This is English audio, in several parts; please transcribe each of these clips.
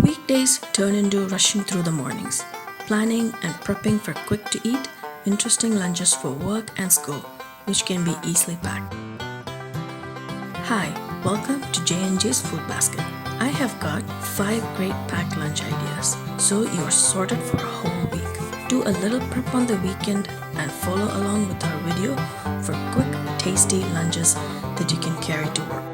Weekdays turn into rushing through the mornings, planning and prepping for quick to eat, interesting lunches for work and school, which can be easily packed. Hi, welcome to J&J's Food Basket. I have got 5 great packed lunch ideas, so you're sorted for a whole week. Do a little prep on the weekend and follow along with our video for quick, tasty lunches that you can carry to work.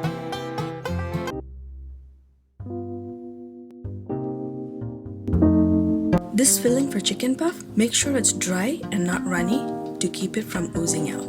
This filling for chicken puff, make sure it's dry and not runny to keep it from oozing out.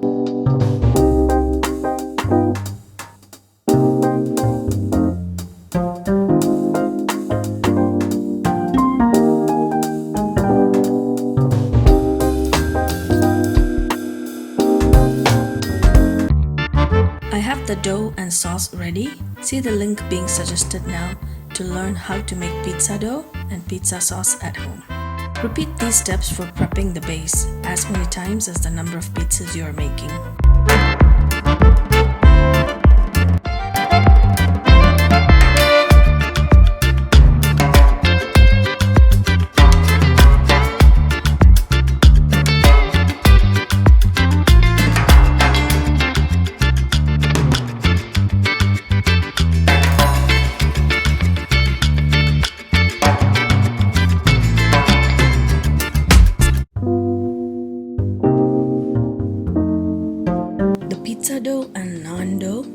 I have the dough and sauce ready. See the link being suggested now to learn how to make pizza dough and pizza sauce at home. Repeat these steps for prepping the base as many times as the number of pizzas you are making. Pizza dough and naan dough,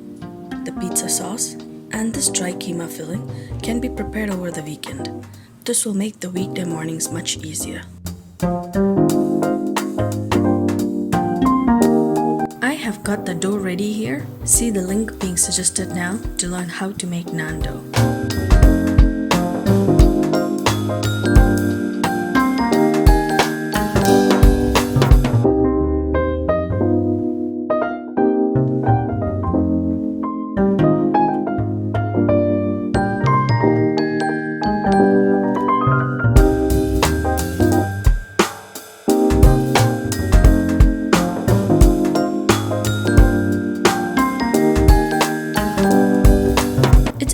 the pizza sauce, and this dry keema filling can be prepared over the weekend. This will make the weekday mornings much easier. I have got the dough ready here. See the link being suggested now to learn how to make naan dough.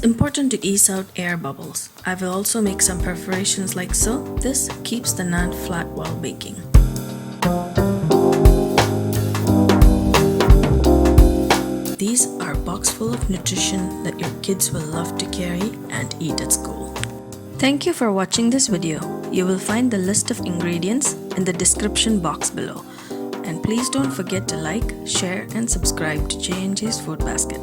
Important to ease out air bubbles. I will also make some perforations like so. This keeps the naan flat while baking. These are a box full of nutrition that your kids will love to carry and eat at school. Thank you for watching this video. You will find the list of ingredients in the description box below. And please don't forget to like, share and subscribe to J&J's Food Basket.